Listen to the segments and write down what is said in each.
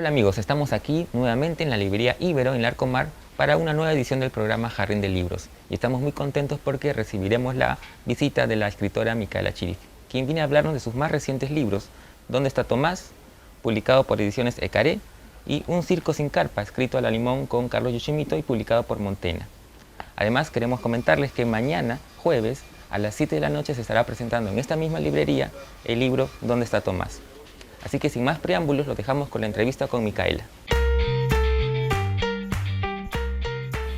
Hola amigos, estamos aquí nuevamente en la librería Ibero en Larcomar para una nueva edición del programa Jardín de Libros. Y estamos muy contentos porque recibiremos la visita de la escritora Micaela Chirif, quien viene a hablarnos de sus más recientes libros, ¿Dónde está Tomás?, publicado por Ediciones Ecaré, y Un circo sin carpa, escrito a la limón con Carlos Yoshimito y publicado por Montena. Además, queremos comentarles que mañana, jueves, a las 7 de la noche se estará presentando en esta misma librería el libro ¿Dónde está Tomás? Así que sin más preámbulos, los dejamos con la entrevista con Micaela.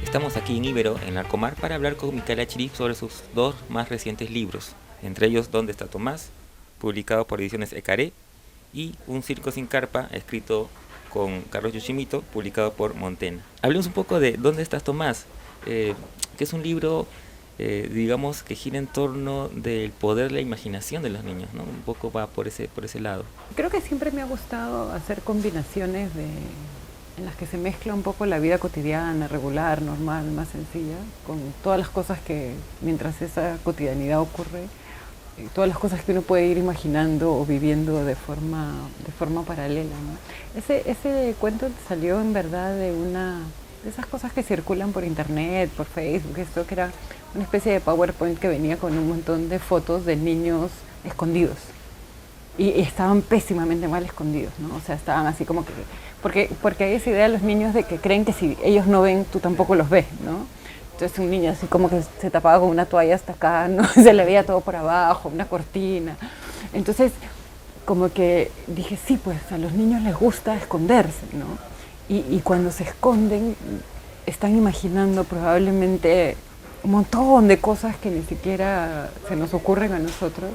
Estamos aquí en Ibero, en Larcomar, para hablar con Micaela Chirif sobre sus dos más recientes libros, entre ellos ¿Dónde está Tomás?, publicado por Ediciones Ecaré, y Un circo sin carpa, escrito con Carlos Yoshimito, publicado por Montena. Hablemos un poco de ¿Dónde estás Tomás?, que es un libro, digamos, que gira en torno del poder de la imaginación de los niños, ¿no? Un poco va por ese lado. Creo que siempre me ha gustado hacer combinaciones en las que se mezcla un poco la vida cotidiana, regular, normal, más sencilla, con todas las cosas que, mientras esa cotidianidad ocurre, todas las cosas que uno puede ir imaginando o viviendo de forma paralela, ¿no? Ese cuento salió en verdad de esas cosas que circulan por internet, por Facebook, esto que era una especie de PowerPoint que venía con un montón de fotos de niños escondidos. Y estaban pésimamente mal escondidos, ¿no? O sea, estaban así como que... Porque hay esa idea de los niños de que creen que si ellos no ven, tú tampoco los ves, ¿no? Entonces un niño así como que se tapaba con una toalla hasta acá, ¿no? Se le veía todo por abajo, una cortina. Entonces, como que dije, sí, pues a los niños les gusta esconderse, ¿no? Y cuando se esconden, están imaginando probablemente un montón de cosas que ni siquiera se nos ocurren a nosotros.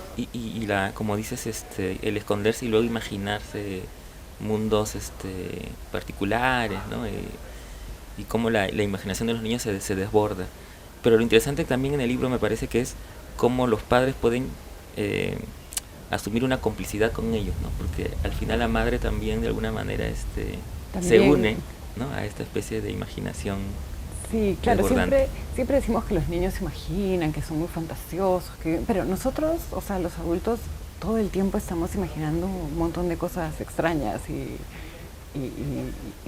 Como dices, el esconderse y luego imaginarse mundos particulares, ¿no? Y cómo la imaginación de los niños se desborda. Pero lo interesante también en el libro me parece que es cómo los padres pueden asumir una complicidad con ellos, ¿no? Porque al final la madre también de alguna manera se une, ¿no?, a esta especie de imaginación. Sí, claro, siempre decimos que los niños se imaginan, que son muy fantasiosos, pero nosotros, o sea, los adultos, todo el tiempo estamos imaginando un montón de cosas extrañas y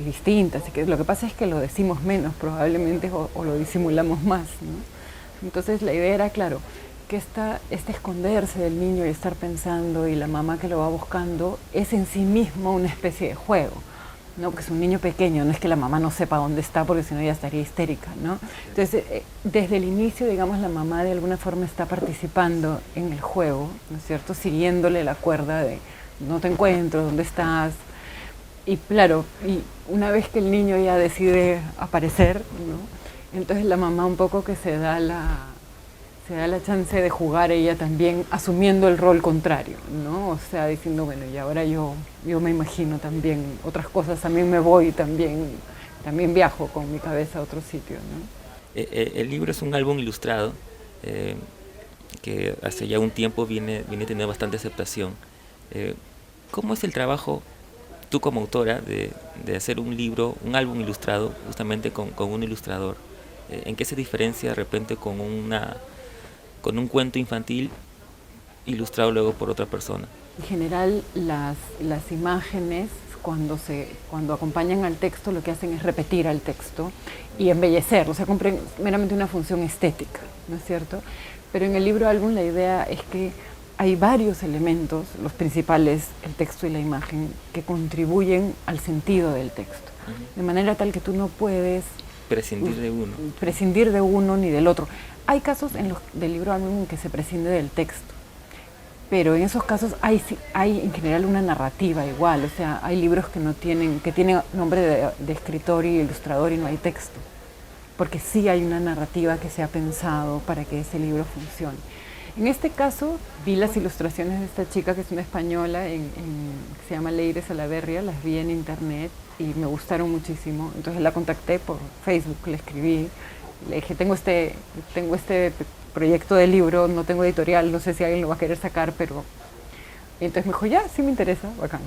distintas. Y que lo que pasa es que lo decimos menos probablemente o lo disimulamos más, ¿no? Entonces la idea era, claro, que este esconderse del niño y estar pensando y la mamá que lo va buscando es en sí mismo una especie de juego, ¿no? Porque es un niño pequeño, no es que la mamá no sepa dónde está porque si no ya estaría histérica, ¿no? Entonces, desde el inicio, digamos, la mamá de alguna forma está participando en el juego, ¿no es cierto? Siguiéndole la cuerda de no te encuentro, ¿dónde estás? Y claro, y una vez que el niño ya decide aparecer, ¿no?, entonces la mamá un poco que se da la chance de jugar ella también asumiendo el rol contrario, ¿no? O sea, diciendo, bueno, y ahora yo me imagino también otras cosas, también me voy, también viajo con mi cabeza a otro sitio, ¿no? El libro es un álbum ilustrado que hace ya un tiempo viene teniendo bastante aceptación. ¿Cómo es el trabajo, tú como autora, de hacer un álbum ilustrado justamente con un ilustrador? ¿En qué se diferencia de repente con un cuento infantil ilustrado luego por otra persona? En general, las imágenes, cuando acompañan al texto, lo que hacen es repetir al texto y embellecer, o sea, cumplen meramente una función estética, ¿no es cierto? Pero en el libro álbum la idea es que hay varios elementos, los principales, el texto y la imagen, que contribuyen al sentido del texto. De manera tal que tú no puedes prescindir de uno ni del otro. Hay casos del libro álbum en que se prescinde del texto, pero en esos casos hay en general una narrativa igual, o sea, hay libros que tienen nombre de escritor y ilustrador y no hay texto, porque sí hay una narrativa que se ha pensado para que ese libro funcione. En este caso, vi las ilustraciones de esta chica que es una española, que se llama Leire Salaverria, las vi en internet y me gustaron muchísimo. Entonces la contacté por Facebook, le escribí, le dije, tengo este proyecto de libro, no tengo editorial, no sé si alguien lo va a querer sacar, pero... Y entonces me dijo, ya, sí me interesa, bacán.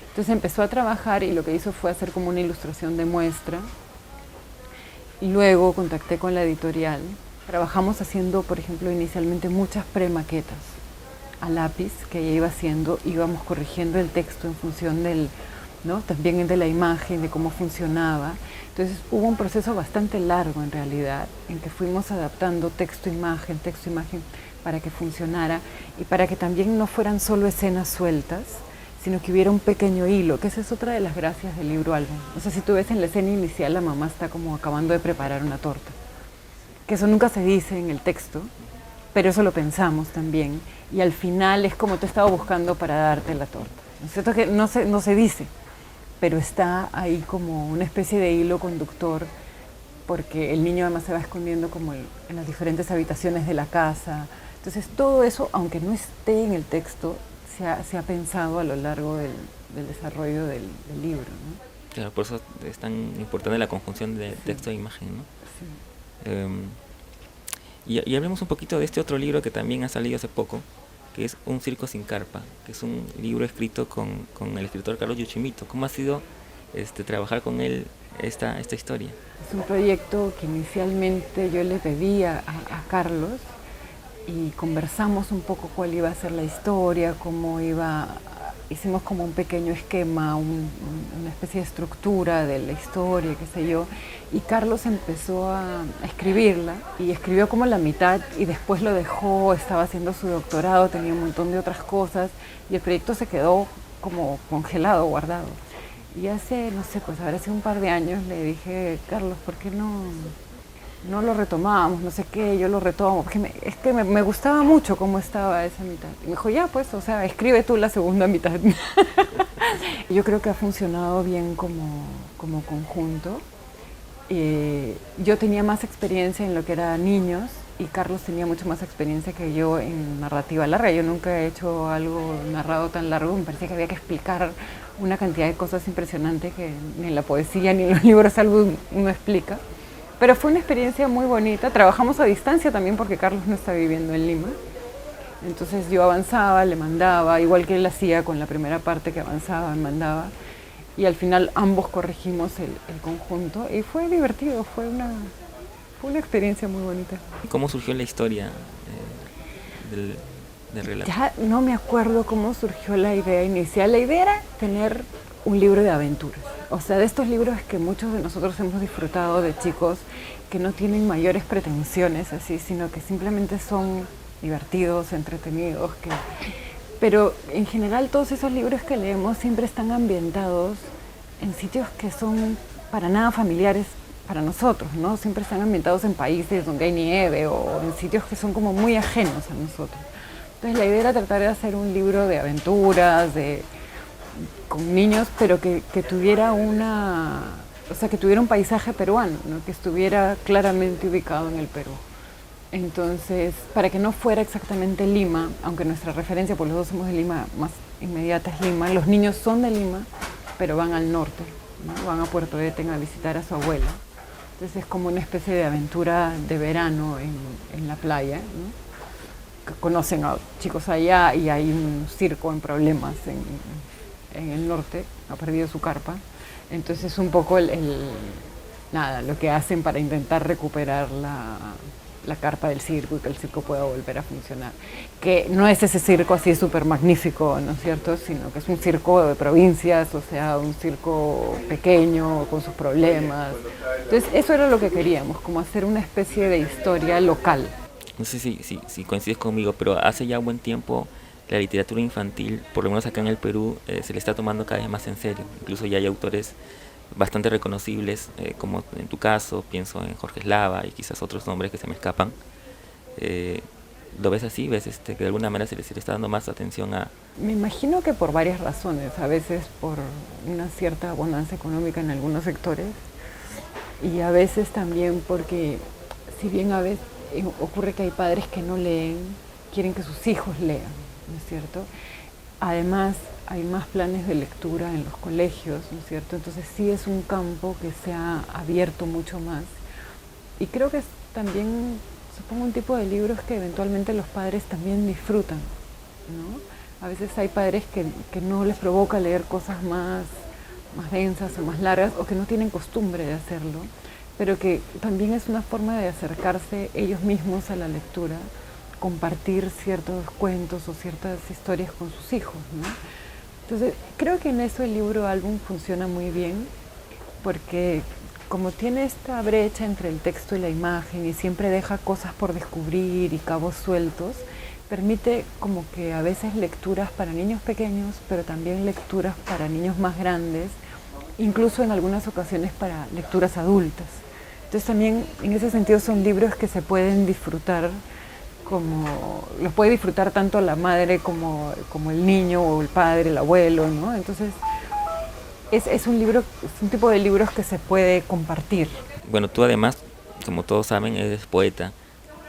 Entonces empezó a trabajar y lo que hizo fue hacer como una ilustración de muestra. Y luego contacté con la editorial. Trabajamos haciendo, por ejemplo, inicialmente muchas premaquetas a lápiz que ella iba haciendo, íbamos corrigiendo el texto en función del ¿no? También de la imagen, de cómo funcionaba. Entonces hubo un proceso bastante largo en realidad, en que fuimos adaptando texto-imagen, para que funcionara y para que también no fueran solo escenas sueltas, sino que hubiera un pequeño hilo, que esa es otra de las gracias del libro álbum. O sea, si tú ves en la escena inicial, la mamá está como acabando de preparar una torta, que eso nunca se dice en el texto, pero eso lo pensamos también, y al final es como tú estabas buscando para darte la torta. ¿No es cierto? Que no se dice, pero está ahí como una especie de hilo conductor, porque el niño además se va escondiendo como en las diferentes habitaciones de la casa. Entonces todo eso, aunque no esté en el texto, se ha pensado a lo largo del desarrollo del libro, ¿no? Claro, por eso es tan importante la conjunción de texto e imagen, ¿no? Sí. Y hablemos un poquito de este otro libro que también ha salido hace poco, que es Un circo sin carpa, que es un libro escrito con el escritor Carlos Yuchimito. ¿Cómo ha sido trabajar con él esta historia? Es un proyecto que inicialmente yo le pedí a Carlos y conversamos un poco cuál iba a ser la historia, hicimos como un pequeño esquema, una especie de estructura de la historia, qué sé yo, y Carlos empezó a escribirla y escribió como la mitad y después lo dejó, estaba haciendo su doctorado, tenía un montón de otras cosas y el proyecto se quedó como congelado, guardado. Y hace, no sé, pues habrá sido un par de años le dije, Carlos, ¿por qué no lo retomábamos? No sé qué, yo lo retomo, porque me gustaba mucho cómo estaba esa mitad. Y me dijo, ya pues, o sea, escribe tú la segunda mitad. Yo creo que ha funcionado bien como conjunto. Yo tenía más experiencia en lo que era niños y Carlos tenía mucho más experiencia que yo en narrativa larga. Yo nunca he hecho algo narrado tan largo, me parecía que había que explicar una cantidad de cosas impresionantes que ni en la poesía ni en los libros algo uno explica. Pero fue una experiencia muy bonita. Trabajamos a distancia también porque Carlos no está viviendo en Lima. Entonces yo avanzaba, le mandaba, igual que él hacía con la primera parte que avanzaba, me mandaba. Y al final ambos corregimos el conjunto y fue divertido, fue una experiencia muy bonita. ¿Cómo surgió la historia del relato? Ya no me acuerdo cómo surgió la idea inicial. La idea era tener un libro de aventuras. O sea, de estos libros que muchos de nosotros hemos disfrutado de chicos, que no tienen mayores pretensiones así, sino que simplemente son divertidos, entretenidos. Pero en general todos esos libros que leemos siempre están ambientados en sitios que son para nada familiares para nosotros, ¿no? Siempre están ambientados en países donde hay nieve o en sitios que son como muy ajenos a nosotros. Entonces la idea era tratar de hacer un libro de aventuras, con niños, pero que tuviera que tuviera un paisaje peruano, ¿no? Que estuviera claramente ubicado en el Perú. Entonces, para que no fuera exactamente Lima, aunque nuestra referencia, por los dos somos de Lima, más inmediata es Lima, los niños son de Lima, pero van al norte, ¿no? Van a Puerto Eten a visitar a su abuela. Entonces es como una especie de aventura de verano en la playa, ¿no? Que conocen a chicos allá y hay un circo en problemas en el norte, ha perdido su carpa. Entonces es un poco lo que hacen para intentar recuperar la carpa del circo y que el circo pueda volver a funcionar. Que no es ese circo así súper magnífico, ¿no es cierto? Sino que es un circo de provincias, o sea, un circo pequeño con sus problemas. Entonces eso era lo que queríamos, como hacer una especie de historia local. No sé si coincides conmigo, pero hace ya un buen tiempo la literatura infantil, por lo menos acá en el Perú, se le está tomando cada vez más en serio. Incluso ya hay autores bastante reconocibles, como en tu caso, pienso en Jorge Eslava y quizás otros nombres que se me escapan. ¿Lo ves así? ¿Ves que de alguna manera se le está dando más atención a...? Me imagino que por varias razones, a veces por una cierta abundancia económica en algunos sectores y a veces también porque, si bien a veces ocurre que hay padres que no leen, quieren que sus hijos lean, ¿no es cierto? Además, hay más planes de lectura en los colegios, ¿no es cierto? Entonces sí es un campo que se ha abierto mucho más. Y creo que es también, supongo, un tipo de libros que eventualmente los padres también disfrutan, ¿no? A veces hay padres que no les provoca leer cosas más densas o más largas, o que no tienen costumbre de hacerlo, pero que también es una forma de acercarse ellos mismos a la lectura, compartir ciertos cuentos o ciertas historias con sus hijos, ¿no? Entonces, creo que en eso el libro álbum funciona muy bien, porque como tiene esta brecha entre el texto y la imagen y siempre deja cosas por descubrir y cabos sueltos, permite como que a veces lecturas para niños pequeños, pero también lecturas para niños más grandes, incluso en algunas ocasiones para lecturas adultas. Entonces también en ese sentido son libros que se pueden disfrutar, como los puede disfrutar tanto la madre como el niño o el padre, el abuelo, ¿no? Entonces es un libro, es un tipo de libros que se puede compartir. Bueno, tú además, como todos saben, eres poeta.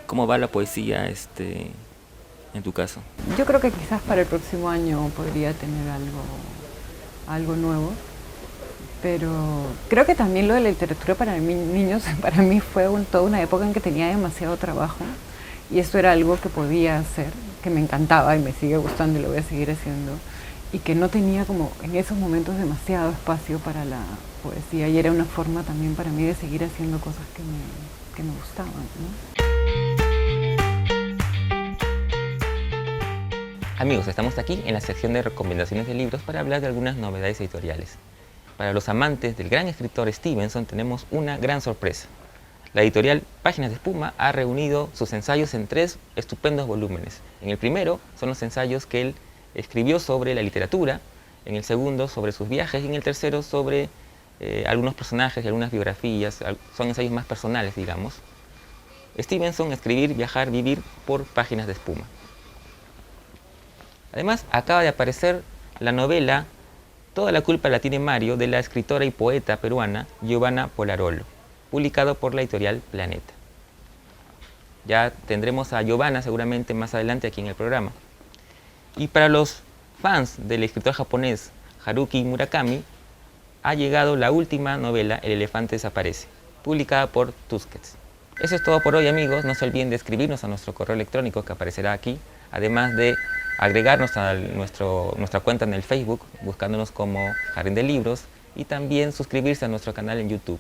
¿Cómo va la poesía en tu caso? Yo creo que quizás para el próximo año podría tener algo nuevo, pero creo que también lo de la literatura para niños, para mí fue toda una época en que tenía demasiado trabajo y esto era algo que podía hacer, que me encantaba y me sigue gustando y lo voy a seguir haciendo, y que no tenía como en esos momentos demasiado espacio para la poesía, y era una forma también para mí de seguir haciendo cosas que me gustaban, ¿no? Amigos, estamos aquí en la sección de recomendaciones de libros para hablar de algunas novedades editoriales. Para los amantes del gran escritor Stevenson tenemos una gran sorpresa. La editorial Páginas de Espuma ha reunido sus ensayos en 3 estupendos volúmenes. En el primero son los ensayos que él escribió sobre la literatura, en el segundo sobre sus viajes y en el tercero sobre algunos personajes y algunas biografías. Son ensayos más personales, digamos. Stevenson, escribir, viajar, vivir por Páginas de Espuma. Además, acaba de aparecer la novela Toda la culpa la tiene Mario, de la escritora y poeta peruana Giovanna Polarolo, publicado por la editorial Planeta. Ya tendremos a Giovanna seguramente más adelante aquí en el programa. Y para los fans del escritor japonés Haruki Murakami, ha llegado la última novela, El elefante desaparece, publicada por Tusquets. Eso es todo por hoy, amigos. No se olviden de escribirnos a nuestro correo electrónico que aparecerá aquí, además de agregarnos a nuestra cuenta en el Facebook, buscándonos como Jardín de Libros, y también suscribirse a nuestro canal en YouTube.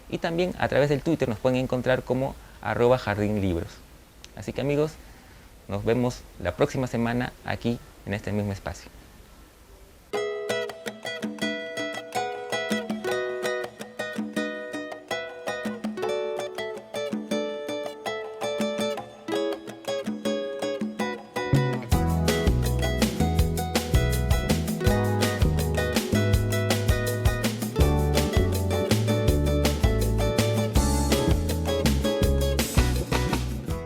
Y también a través del Twitter nos pueden encontrar como @jardinlibros. Así que, amigos, nos vemos la próxima semana aquí en este mismo espacio.